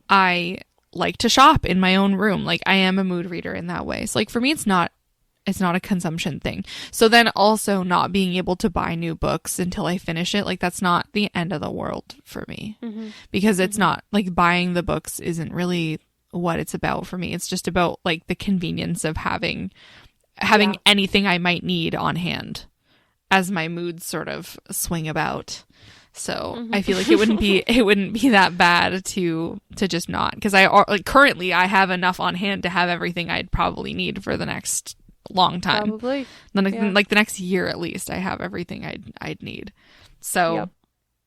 I like to shop in my own room. Like I am a mood reader in that way. So like for me, it's not a consumption thing. So then also not being able to buy new books until I finish it, like that's not the end of the world for me. Mm-hmm. Because it's not like buying the books isn't really what it's about for me. It's just about like the convenience of having anything I might need on hand as my moods sort of swing about. So I feel like it wouldn't be that bad to just not, because I like currently I have enough on hand to have everything I'd probably need for the next long time. Probably. Like the next year at least, I have everything I'd need. So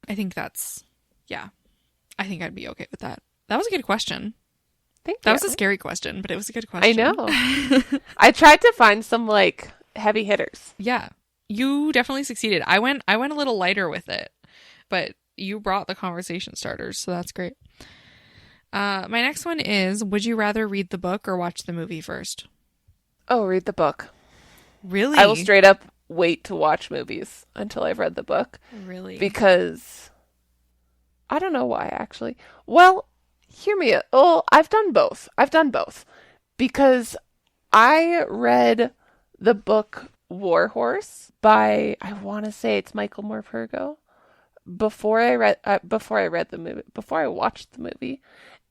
I think I think I'd be okay with that. That was a good question. Thank you. That was a scary question, but it was a good question. I know. I tried to find some like heavy hitters. Yeah. You definitely succeeded. I went a little lighter with it, but you brought the conversation starters, so that's great. My next one is, would you rather read the book or watch the movie first? Oh, read the book. Really? I will straight up wait to watch movies until I've read the book. Really? Because I don't know why, actually. Well, hear me out. Oh, I've done both. Because I read the book War Horse by, I want to say it's Michael Morpurgo, before I watched the movie.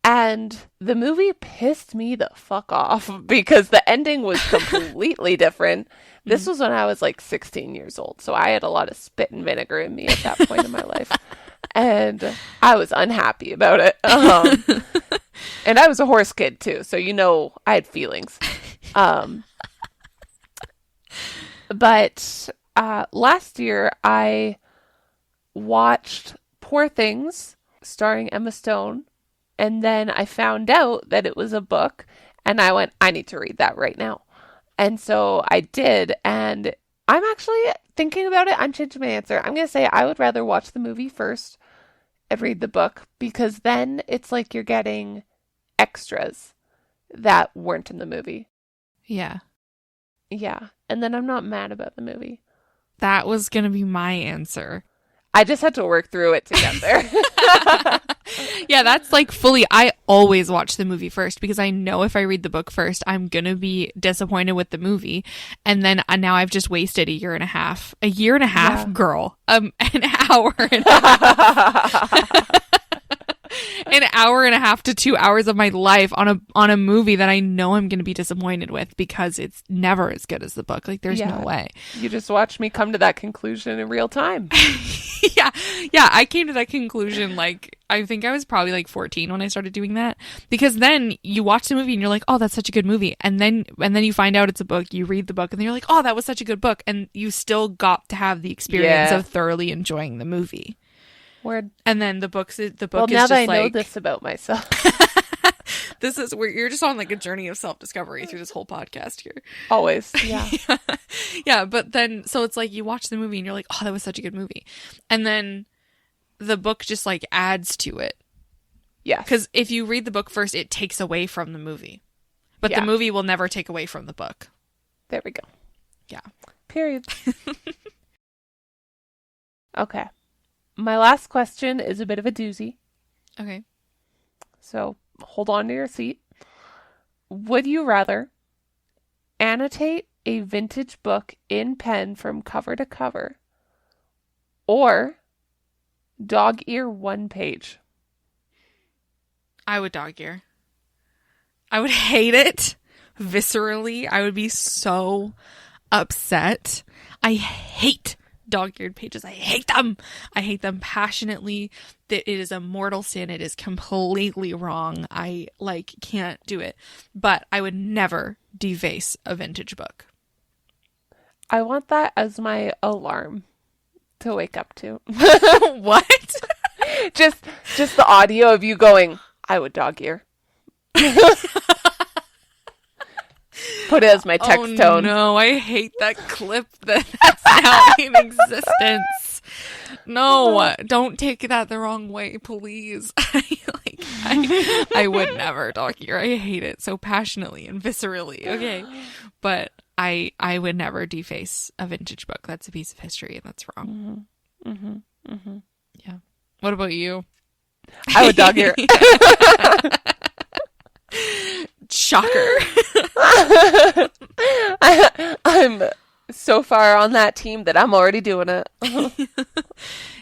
And the movie pissed me the fuck off because the ending was completely different. This was when I was like 16 years old. So I had a lot of spit and vinegar in me at that point in my life. And I was unhappy about it. And I was a horse kid too. So, I had feelings. But last year I watched Poor Things starring Emma Stone. And then I found out that it was a book, and I went, I need to read that right now. And so I did, and I'm actually thinking about it. I'm changing my answer. I'm going to say I would rather watch the movie first and read the book, because then it's like you're getting extras that weren't in the movie. Yeah. Yeah. And then I'm not mad about the movie. That was going to be my answer. I just had to work through it to get there. Yeah, that's like fully. I always watch the movie first because I know if I read the book first, I'm going to be disappointed with the movie. And then now I've just wasted a year and a half. A year and a half, yeah. Girl. An hour and a half. An hour and a half to 2 hours of my life on a movie that I know I'm going to be disappointed with because it's never as good as the book. Like, there's no way. You just watched me come to that conclusion in real time. Yeah, I came to that conclusion, like, I think I was probably like 14 when I started doing that, because then you watch the movie and you're like, oh, that's such a good movie, and then you find out it's a book, you read the book, and then you're like, oh, that was such a good book, and you still got to have the experience of thoroughly enjoying the movie. Word. And then the book is now just that I know this about myself. This is where you're just on like a journey of self-discovery through this whole podcast here. Always. Yeah. Yeah, but then, so it's like you watch the movie and you're like, oh, that was such a good movie. And then the book just like adds to it. Yeah. Because if you read the book first, it takes away from the movie. But the movie will never take away from the book. There we go. Yeah. Period. Okay. My last question is a bit of a doozy. Okay. So hold on to your seat. Would you rather annotate a vintage book in pen from cover to cover, or dog ear one page? I would dog ear. I would hate it viscerally. I would be so upset. I hate dog-eared pages. I hate them. I hate them passionately. That it is a mortal sin. It is completely wrong. I can't do it. But I would never deface a vintage book. I want that as my alarm to wake up to. What? just the audio of you going, I would dog ear. Put it as my text tone. No, I hate that clip that's now in existence. No, don't take that the wrong way, please. I would never dog ear. I hate it so passionately and viscerally. Okay, but I would never deface a vintage book. That's a piece of history, and that's wrong. Yeah. What about you? I would dog ear. Shocker. I'm so far on that team that I'm already doing it.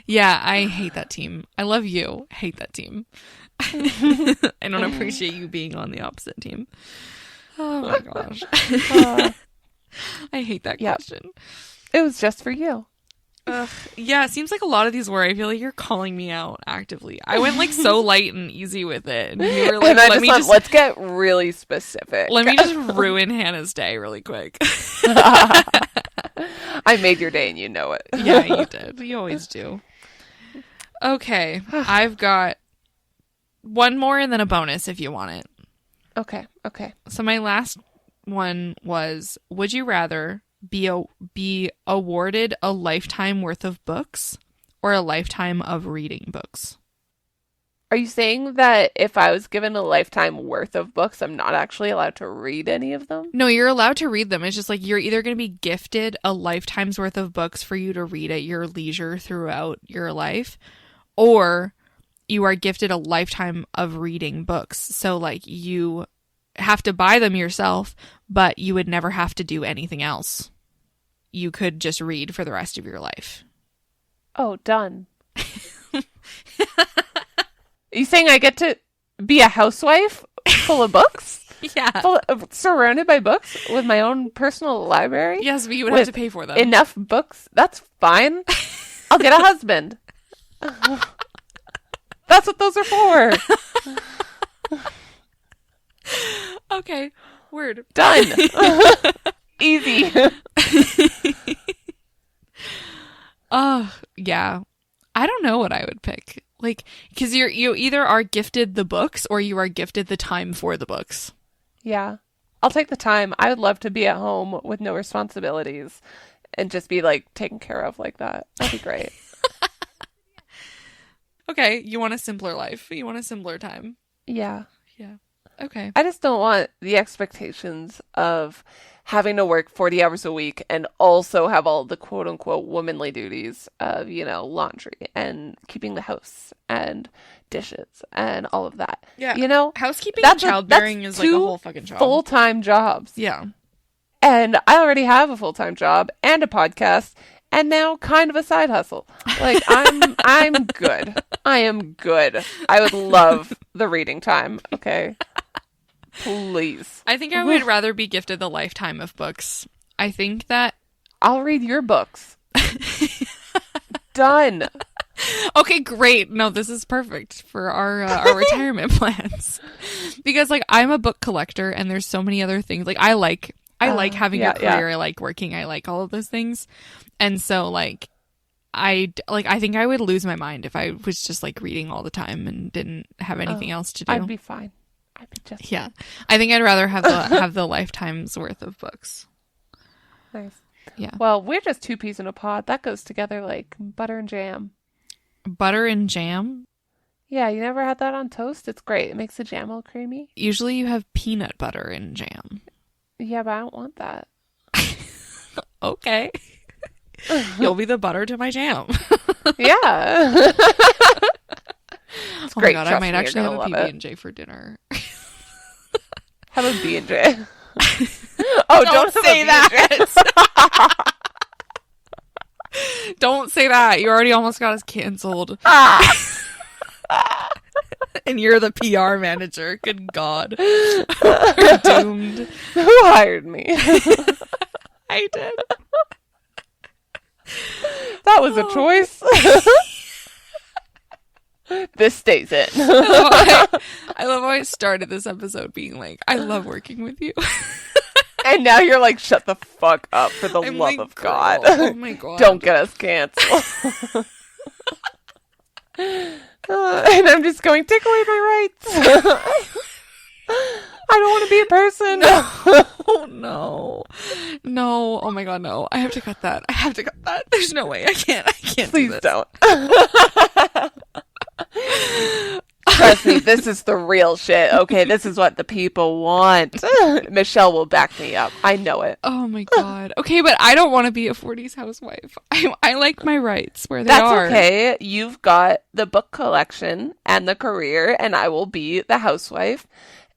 Yeah, I hate that team. I love you. Hate that team. I don't appreciate you being on the opposite team. Oh my gosh. I hate that question. It was just for you. Yeah, it seems like a lot of these were. I feel like you're calling me out actively. I went so light and easy with it, and you were like, let's get really specific. Let me just ruin Hannah's day really quick. I made your day, and you know it. Yeah, you did. You always do. Okay, I've got one more and then a bonus if you want it. Okay. So my last one was: would you rather be awarded a lifetime worth of books or a lifetime of reading books? Are you saying that if I was given a lifetime worth of books, I'm not actually allowed to read any of them? No, you're allowed to read them. It's just you're either going to be gifted a lifetime's worth of books for you to read at your leisure throughout your life, or you are gifted a lifetime of reading books. So you have to buy them yourself, but you would never have to do anything else. You could just read for the rest of your life. Oh, done. Are you saying I get to be a housewife full of books? Yeah. Surrounded by books with my own personal library? Yes, but you would have to pay for them. Enough books? That's fine. I'll get a husband. That's what those are for. Okay. Word. Done. Easy. Oh, yeah. I don't know what I would pick. Because you either are gifted the books or you are gifted the time for the books. Yeah. I'll take the time. I would love to be at home with no responsibilities and just be taken care of like that. That'd be great. Okay. You want a simpler life. You want a simpler time. Yeah. Yeah. Okay. I just don't want the expectations of having to work 40 hours a week and also have all the quote unquote womanly duties of, laundry and keeping the house and dishes and all of that. Yeah. Housekeeping and childbearing is a whole fucking job. Full-time jobs. Yeah. And I already have a full-time job and a podcast and now kind of a side hustle. I'm good. I am good. I would love the reading time. Okay. Please. I think I would rather be gifted the lifetime of books. I think that I'll read your books. Done. Okay, great. No, this is perfect for our retirement plans. Because I'm a book collector and there's so many other things. I like having a career, I like working, I like all of those things. And so I think I would lose my mind if I was just reading all the time and didn't have anything else to do. I'd be fine. I'd be just fine. I think I'd rather have the lifetime's worth of books. Nice. Yeah. Well, we're just two peas in a pod. That goes together like butter and jam. Butter and jam? Yeah, you never had that on toast? It's great. It makes the jam all creamy. Usually you have peanut butter and jam. Yeah, but I don't want that. Okay. You'll be the butter to my jam. Yeah. Oh my god, I might actually have a PB&J for dinner. Have a B&J. Oh, Don't say that. Don't say that. You already almost got us canceled. And you're the PR manager. Good God. We're doomed. Who hired me? I did. That was a choice. This stays in. I love how I started this episode being like, I love working with you. And now you're like, shut the fuck up for the I'm love like, of girl, God. oh my God. Don't get us canceled. And I'm just going, take away my rights. I don't want to be a person. No, no, no. Oh my God, no. I have to cut that. There's no way. I can't Please do this. don't. Trust me, this is the real shit. Okay, this is what the people want. Michelle will back me up. I know it. Oh my God. Okay, but I don't want to be a 40s housewife. I like my rights where they That's are. okay. You've got the book collection and the career, and I will be the housewife.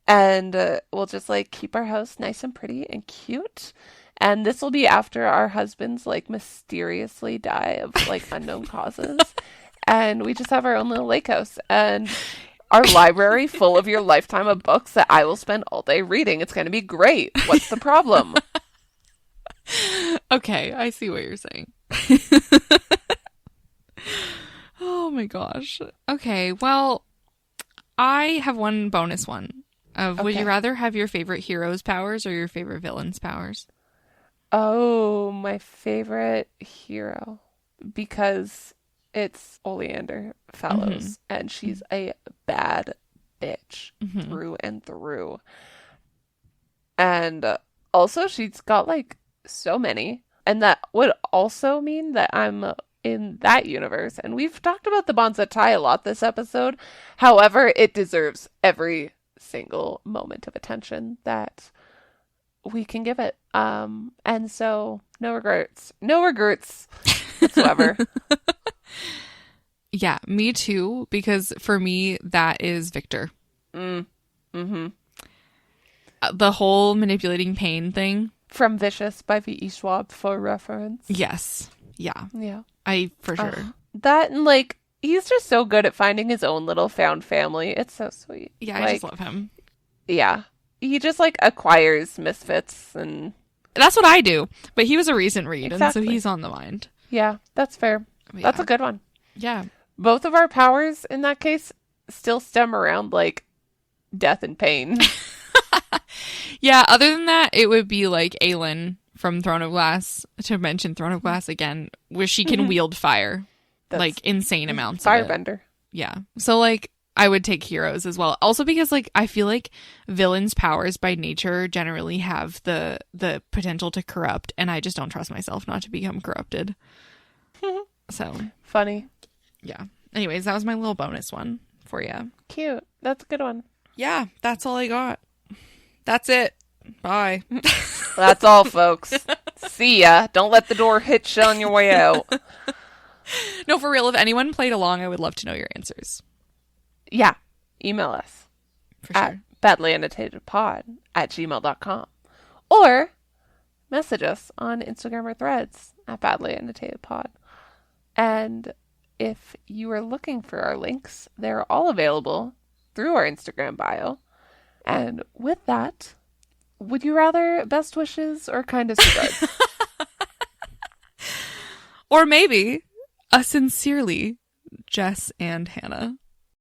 And we'll just like keep our house nice and pretty and cute. And this will be after our husbands like mysteriously die of like unknown causes. And we just have our own little lake house and our library full of your lifetime of books that I will spend all day reading. It's going to be great. What's the problem? Okay, I see what you're saying. Oh my gosh. Okay, well, I have one bonus one. Would you rather have your favorite hero's powers or your favorite villain's powers? Oh, my favorite hero. Because it's Oleander Fellows, and she's a bad bitch through and through. And also, she's got like so many. And that would also mean that I'm in that universe. And we've talked about the bonds that tie a lot this episode. However, it deserves every single moment of attention that we can give it. And so no regrets whatsoever. Yeah, me too, because for me that is Victor. The whole manipulating pain thing From Vicious by V.E. Schwab for reference. Yes. Yeah. I for sure. That and like he's just so good at finding his own little found family. It's so sweet. Yeah, like, I just love him. Yeah. He just like acquires misfits and that's what I do. But he was a recent read, exactly. and so he's on the mind. Yeah, that's fair. Yeah. That's a good one. Yeah. Both of our powers in that case still stem around like death and pain. Yeah, other than that, it would be like Aelin from Throne of Glass, to mention Throne of Glass again, where she can wield fire. That's like insane amounts of it. Firebender. Yeah. So like I would take heroes as well. Also because like I feel like villains' powers by nature generally have the potential to corrupt, and I just don't trust myself not to become corrupted. So Funny. yeah. Anyways, that was my little bonus one for you. Cute. That's a good one. Yeah, that's all I got. That's it. Bye. That's all, folks. See ya. Don't let the door hit you on your way out. No, for real, if anyone played along, I would love to know your answers. Yeah. Email us. For sure. At badlyannotatedpod@gmail.com. Or message us on Instagram or Threads at badlyannotatedpod. And if you are looking for our links, they're all available through our Instagram bio. And with that, would you rather best wishes or kindest regards? Or maybe a sincerely Jess and Hannah.